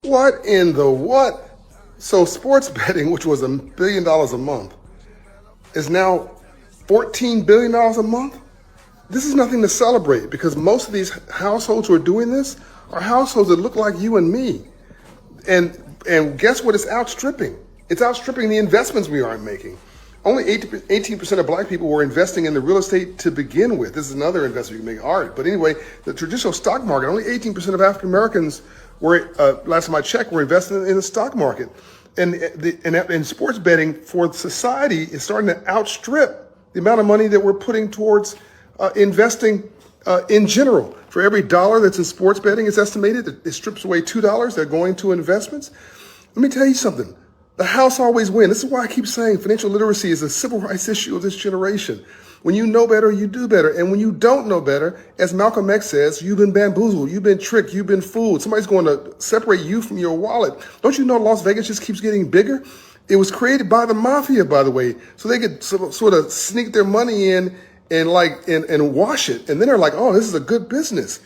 What in the what? So sports betting, which was $1 billion a month, is now $14 billion a month? This is nothing to celebrate because most of these households who are doing this are households that look like you and me. And and guess what it's outstripping? It's outstripping the investments we aren't making. Only 18% of black people were investing in the real estate to begin with. This is another investment you can make, art. But anyway, the traditional stock market, only 18% of African Americans were, last time I checked, were investing in the stock market. And sports betting for society is starting to outstrip the amount of money that we're putting towards investing in general. For every dollar that's in sports betting, it's estimated that it strips away $2 that are going to investments. Let me tell you something. The house always wins. This is why I keep saying financial literacy is a civil rights issue of this generation. When you know better, you do better. And when you don't know better, as Malcolm X says, you've been bamboozled, you've been tricked, you've been fooled. Somebody's going to separate you from your wallet. Don't you know Las Vegas just keeps getting bigger? It was created by the mafia, by the way, so they could sort of sneak their money in and wash it. And then they're like, oh, this is a good business.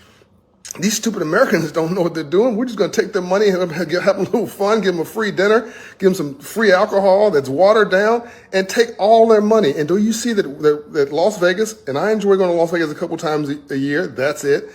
These stupid Americans don't know what they're doing. We're just going to take their money, have a little fun, give them a free dinner, give them some free alcohol that's watered down, and take all their money. And do you see that Las Vegas, and I enjoy going to Las Vegas a couple times a year, that's it.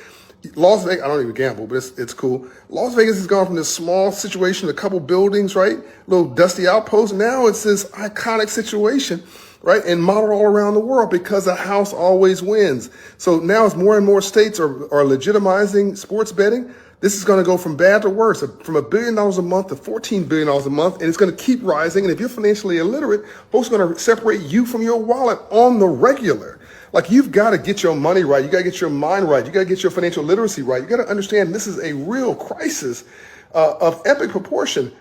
Las Vegas, I don't even gamble, but it's cool. Las Vegas has gone from this small situation, a couple buildings, right? Little dusty outpost. Now it's this iconic situation, right? And modeled all around the world because the house always wins. So now as more and more states are legitimizing sports betting, this is going to go from bad to worse, from $1 billion a month to $14 billion a month, and it's going to keep rising. And if you're financially illiterate, folks are going to separate you from your wallet on the regular. Like, you've got to get your money right. You got to get your mind right. You got to get your financial literacy right. You got to understand this is a real crisis of epic proportion.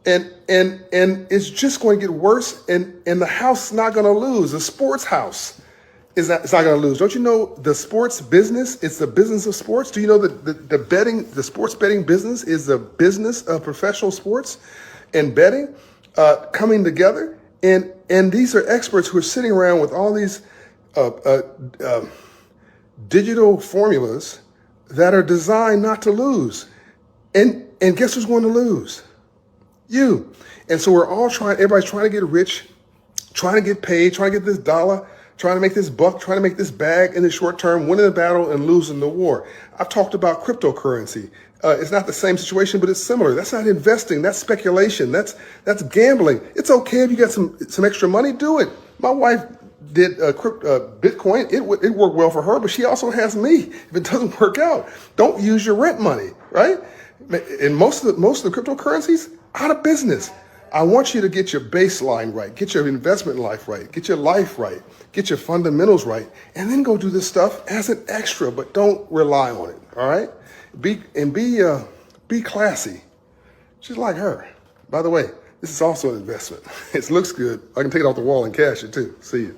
And it's just going to get worse. And the house is not going to lose. The sports house it's not going to lose. Don't you know the sports business? It's the business of sports. Do you know that the sports betting business is the business of professional sports and betting coming together? And these are experts who are sitting around with all these digital formulas that are designed not to lose. And guess who's going to lose? You. And so everybody's trying to get rich, trying to get paid, trying to get this dollar, trying to make this buck, trying to make this bag in the short term, winning the battle and losing the war. I've talked about cryptocurrency. It's not the same situation, but it's similar. That's not investing. That's speculation. That's gambling. It's okay if you got some extra money, do it. My wife did Bitcoin. It worked well for her, but she also has me. If it doesn't work out, don't use your rent money, right? And most of the cryptocurrencies out of business. I want you to get your baseline right, get your investment life right, get your life right, get your fundamentals right, and then go do this stuff as an extra, but don't rely on it. All right? Be classy, just like her. By the way, this is also an investment. It looks good. I can take it off the wall and cash it too. See you.